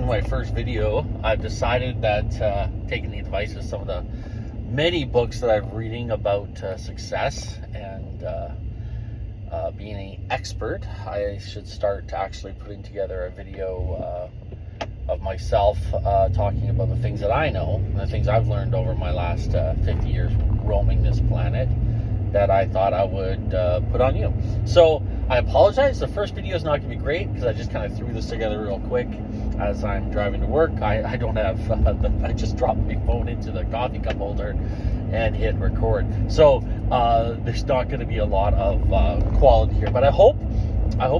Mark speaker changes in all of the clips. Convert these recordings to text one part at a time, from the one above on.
Speaker 1: filming my first video, I've decided that taking the advice of some of the many books that I'm reading about success and being an expert, I should start actually putting together a video of myself talking about the things that I know and the things I've learned over my last 50 years roaming this planet that I thought I would put on you. So I apologize. The first video is not going to be great because I just kind of threw this together real quick as I'm driving to work. I don't have, I just dropped my phone into the coffee cup holder and hit record. So there's not going to be a lot of quality here, but I hope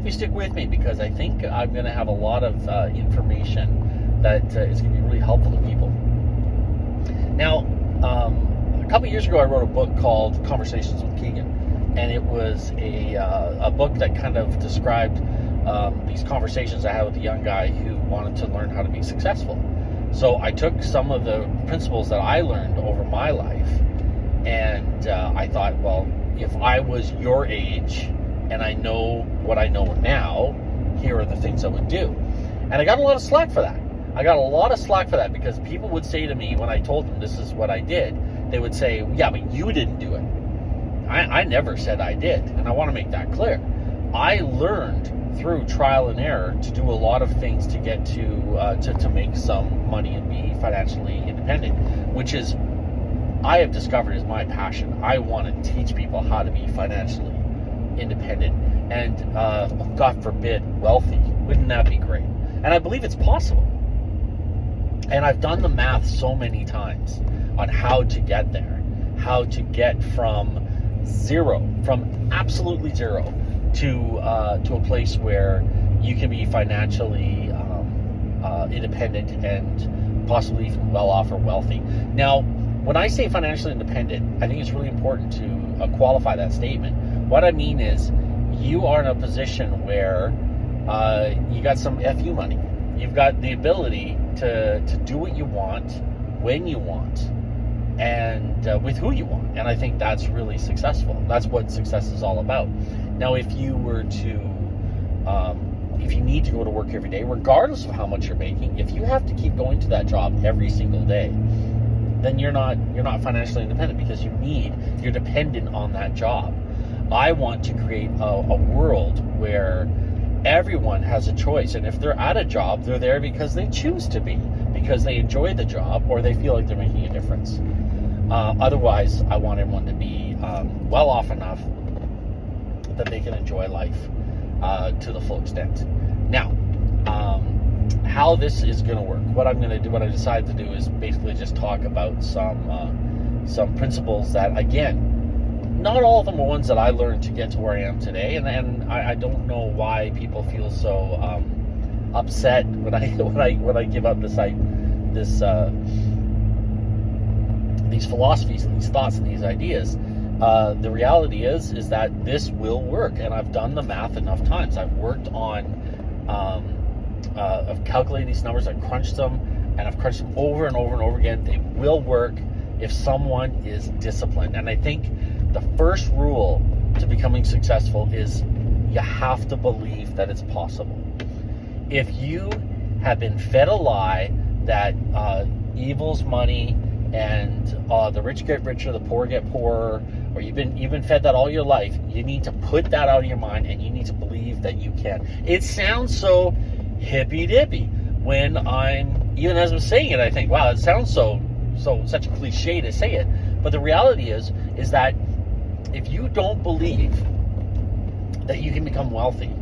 Speaker 1: you stick with me because I think I'm going to have a lot of information that is going to be really helpful to people. Now, a couple years ago, I wrote a book called Conversations with Keegan. And it was a book that kind of described these conversations I had with a young guy who wanted to learn how to be successful. So I took some of the principles that I learned over my life, and I thought, well, if I was your age and I know what I know now, here are the things I would do. And I got a lot of slack for that. I got a lot of slack for that because people would say to me when I told them this is what I did, they would say, yeah, but you didn't do it. I never said I did, and I want to make that clear. I learned through trial and error to do a lot of things to get to make some money and be financially independent, which is, I have discovered is my passion. I want to teach people how to be financially independent and, God forbid, wealthy. Wouldn't that be great? And I believe it's possible. And I've done the math so many times on how to get there, how to get from absolutely zero to a place where you can be financially independent and possibly even well off or wealthy. Now, when I say financially independent, I think it's really important to qualify that statement. What I mean is you are in a position where you got some FU money. You've got the ability to do what you want, when you want, and with who you want. And I think that's really successful. That's what success is all about. Now, if you were to, if you need to go to work every day, regardless of how much you're making, if you have to keep going to that job every single day, then you're not financially independent because you're dependent on that job. I want to create a world where everyone has a choice. And if they're at a job, they're there because they choose to be, because they enjoy the job or they feel like they're making a difference. Otherwise, I want everyone to be well off enough that they can enjoy life to the full extent. Now, how this is going to work, what I decided to do is basically just talk about some principles that, again, not all of them are ones that I learned to get to where I am today, and I don't know why people feel so upset when I give up these philosophies and these thoughts and these ideas. The reality is that this will work, and I've done the math enough times. I've worked on I've calculated these numbers, I've crunched them, and I've crunched them over and over and over again. They will work if someone is disciplined. And I think the first rule to becoming successful is you have to believe that it's possible. If you have been fed a lie that evil's money and the rich get richer, the poor get poorer, or you've been fed that all your life, you need to put that out of your mind and you need to believe that you can. It sounds so hippy-dippy when even as I'm saying it, I think, wow, it sounds such a cliche to say it. But the reality is that if you don't believe that you can become wealthy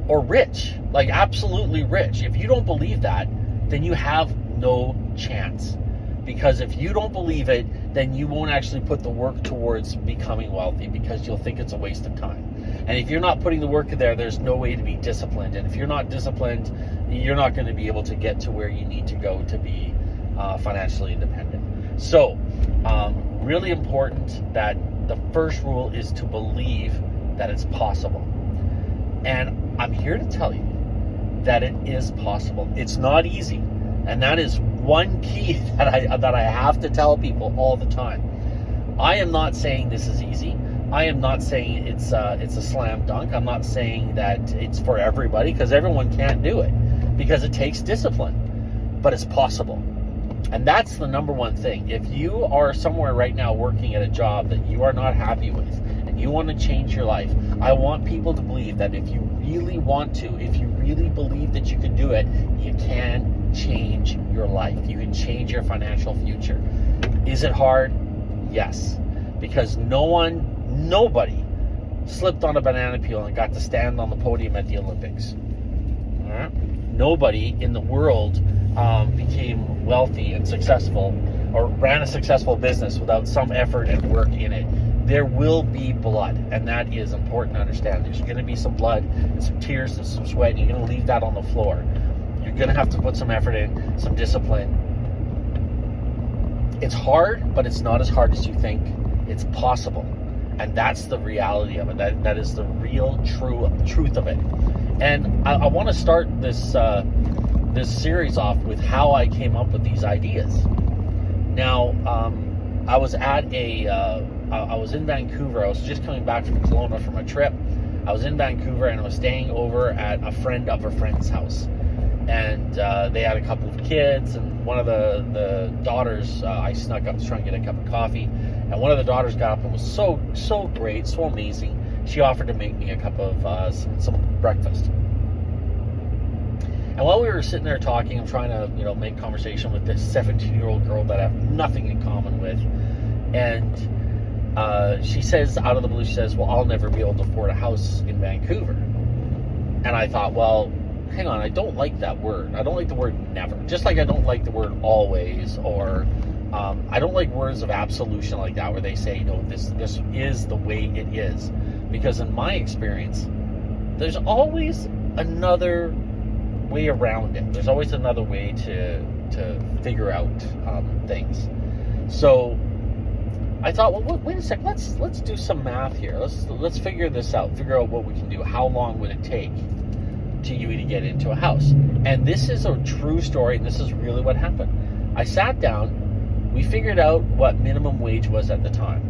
Speaker 1: or rich, like absolutely rich, if you don't believe that, then you have no chance. Because if you don't believe it, then you won't actually put the work towards becoming wealthy because you'll think it's a waste of time. And if you're not putting the work there, there's no way to be disciplined. And if you're not disciplined, you're not going to be able to get to where you need to go to be financially independent. So, really important that the first rule is to believe that it's possible. And I'm here to tell you that it is possible. It's not easy. And that is one key that I have to tell people all the time. I am not saying this is easy. I am not saying it's a slam dunk. I'm not saying that it's for everybody, because everyone can't do it. because it takes discipline, but it's possible. And that's the number one thing. If you are somewhere right now working at a job that you are not happy with and you want to change your life, I want people to believe that if you really want to, if you really believe that you can do it, you can change your life. You can change your financial future. Is it hard? Yes. Because nobody slipped on a banana peel and got to stand on the podium at the Olympics. All right? Nobody in the world became wealthy and successful or ran a successful business without some effort and work in it. There will be blood, and that is important to understand. There's going to be some blood and some tears and some sweat, and you're going to leave that on the floor. You're going to have to put some effort in, some discipline. It's hard, but it's not as hard as you think. It's possible. And that's the reality of it. That is the real truth of it. And I want to start this series off with how I came up with these ideas. Now, I was I was in Vancouver. I was just coming back from Kelowna from a trip. I was in Vancouver and I was staying over at a friend of a friend's house. And they had a couple of kids, and one of the daughters, I snuck up to try and get a cup of coffee. And one of the daughters got up and was so great, so amazing. She offered to make me a cup of some breakfast. And while we were sitting there talking, I'm trying to make conversation with this 17-year-old girl that I have nothing in common with. And she says, out of the blue, she says, well, I'll never be able to afford a house in Vancouver. And I thought, well, hang on, I don't like that word. I don't like the word never. Just like I don't like the word always, or I don't like words of absolution like that where they say, this is the way it is. Because in my experience, there's always another way around it. There's always another way to figure out things. So I thought, well, wait a second, let's do some math here. Let's figure this out. Figure out what we can do. How long would it take to get into a house? And this is a true story, and this is really what happened. I sat down. We figured out what minimum wage was at the time.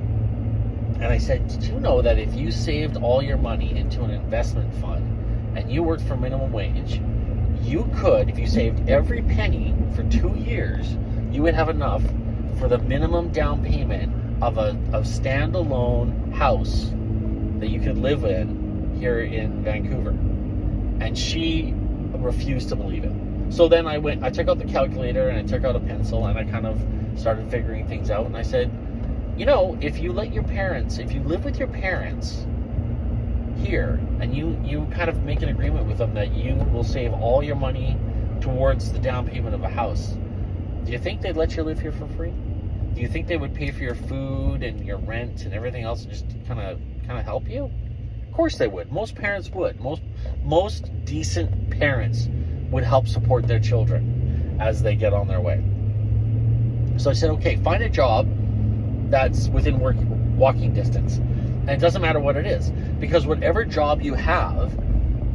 Speaker 1: And I said, did you know that if you saved all your money into an investment fund and you worked for minimum wage, you could, if you saved every penny for 2 years, you would have enough for the minimum down payment of a standalone house that you could live in here in Vancouver. And she refused to believe it. So then I took out the calculator and I took out a pencil and I kind of started figuring things out. And I said, if you live with your parents here and you kind of make an agreement with them that you will save all your money towards the down payment of a house, do you think they'd let you live here for free? Do you think they would pay for your food and your rent and everything else and just kind of help you? Of course they would. Most parents would. Most decent parents would help support their children as they get on their way. So I said, okay, find a job that's within walking distance. And it doesn't matter what it is, because whatever job you have,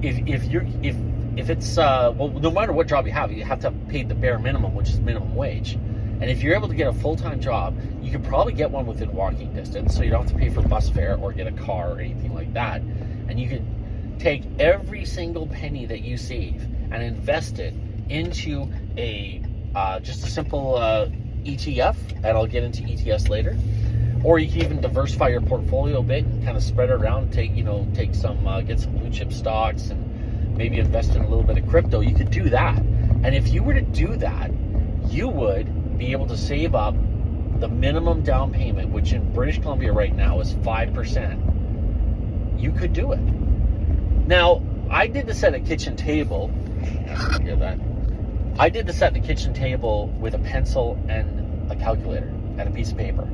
Speaker 1: if it's no matter what job you have to pay the bare minimum, which is minimum wage. And if you're able to get a full-time job, you could probably get one within walking distance, so you don't have to pay for bus fare or get a car or anything like that. And you could take every single penny that you save and invest it into just a simple ETF, and I'll get into ETFs later. Or you can even diversify your portfolio a bit and kind of spread it around. Take some, get some blue chip stocks and maybe invest in a little bit of crypto. You could do that. And if you were to do that, you would be able to save up the minimum down payment, which in British Columbia right now is 5%. You could do it. Now, I did this at a kitchen table. Hear that? I did this at the kitchen table with a pencil and a calculator and a piece of paper.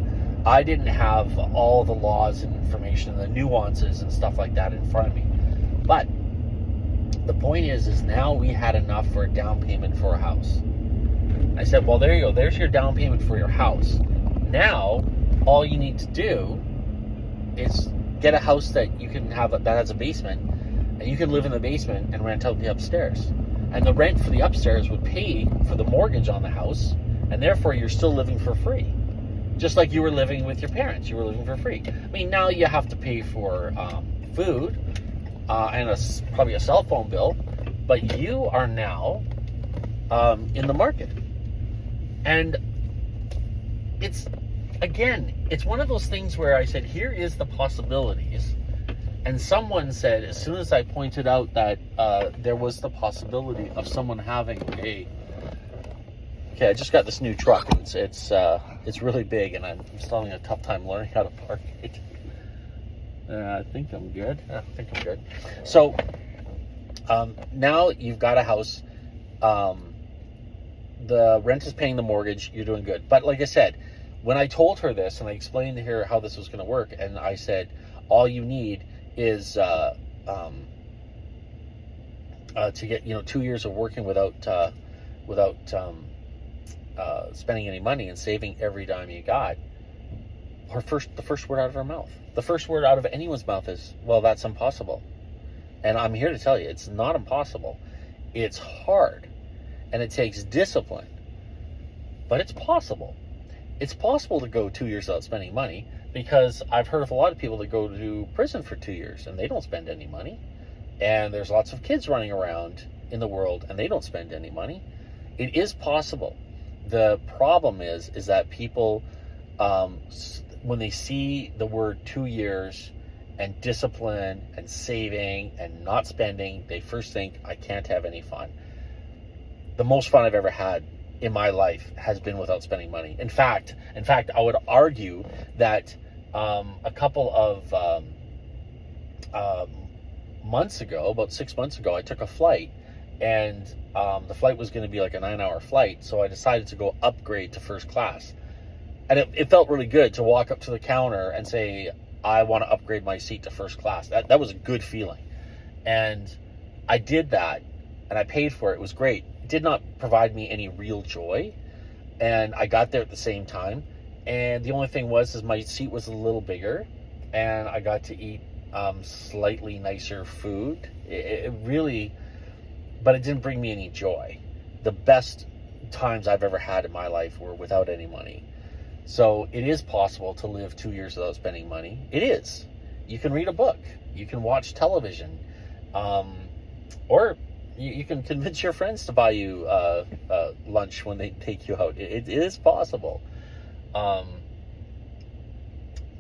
Speaker 1: I didn't have all the laws and information, the nuances and stuff like that in front of me. But the point is now we had enough for a down payment for a house. I said, well, there you go. There's your down payment for your house. Now, all you need to do is get a house that you can have that has a basement, and you can live in the basement and rent out the upstairs. And the rent for the upstairs would pay for the mortgage on the house, and therefore you're still living for free. Just like you were living with your parents, you were living for free. I mean, now you have to pay for food and probably a cell phone bill, but you are now in the market. And it's one of those things where I said, here is the possibilities. And someone said, as soon as I pointed out that there was the possibility of someone having I just got this new truck. It's really big, and I'm still having a tough time learning how to park it. I think I'm good. So now you've got a house. The rent is paying the mortgage. You're doing good. But like I said, when I told her this and I explained to her how this was going to work, and I said, all you need is to get 2 years of working without spending any money and saving every dime you got. The first word out of her mouth, the first word out of anyone's mouth is, well, that's impossible. And I'm here to tell you, it's not impossible. It's hard, and it takes discipline, but it's possible. It's possible to go 2 years without spending money, because I've heard of a lot of people that go to prison for 2 years and they don't spend any money. And there's lots of kids running around in the world and they don't spend any money. It is possible. The problem is that people, when they see the word 2 years and discipline and saving and not spending, they first think, I can't have any fun. The most fun I've ever had in my life has been without spending money. In fact, I would argue that a couple of months ago, about 6 months ago, I took a flight, and the flight was going to be like a 9-hour flight, so I decided to go upgrade to first class. And it felt really good to walk up to the counter and say, I want to upgrade my seat to first class. That was a good feeling. And I did that, and I paid for it. It was great. It did not provide me any real joy, and I got there at the same time. And the only thing was my seat was a little bigger, and I got to eat slightly nicer food. It really, but it didn't bring me any joy. The best times I've ever had in my life were without any money. So it is possible to live 2 years without spending money. It is. You can read a book. You can watch television. Or you can convince your friends to buy you lunch when they take you out. It is possible.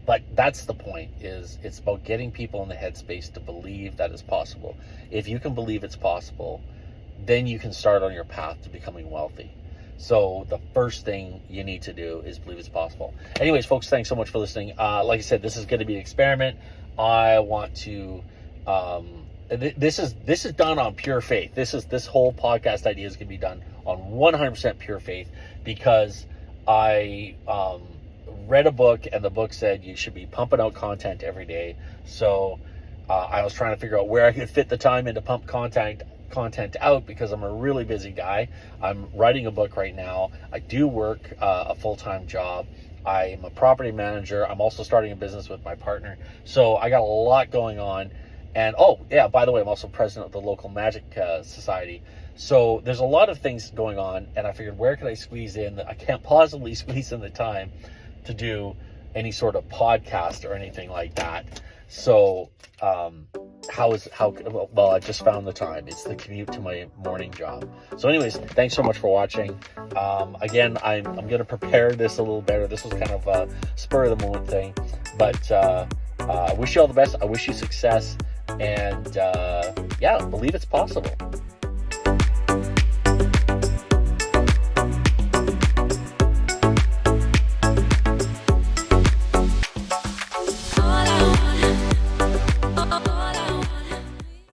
Speaker 1: But that's the point, is it's about getting people in the headspace to believe that it's possible. If you can believe it's possible, then you can start on your path to becoming wealthy. So the first thing you need to do is believe it's possible. Anyways, folks, thanks so much for listening. Like I said, this is going to be an experiment. I want to, this is done on pure faith. This whole podcast idea is going to be done on 100% pure faith, because I read a book, and the book said you should be pumping out content every day. So I was trying to figure out where I could fit the time in to pump content out, because I'm a really busy guy. I'm writing a book right now. I do work a full-time job. I'm a property manager. I'm also starting a business with my partner. So I got a lot going on. And oh yeah, by the way, I'm also president of the local magic society. So there's a lot of things going on, and I figured, where can I squeeze in that I can't possibly squeeze in the time to do any sort of podcast or anything like that. So well, I just found the time. It's the commute to my morning job. So anyways, thanks so much for watching. Again, I'm going to prepare this a little better. This was kind of a spur of the moment thing, but I wish you all the best. I wish you success, and yeah, believe it's possible.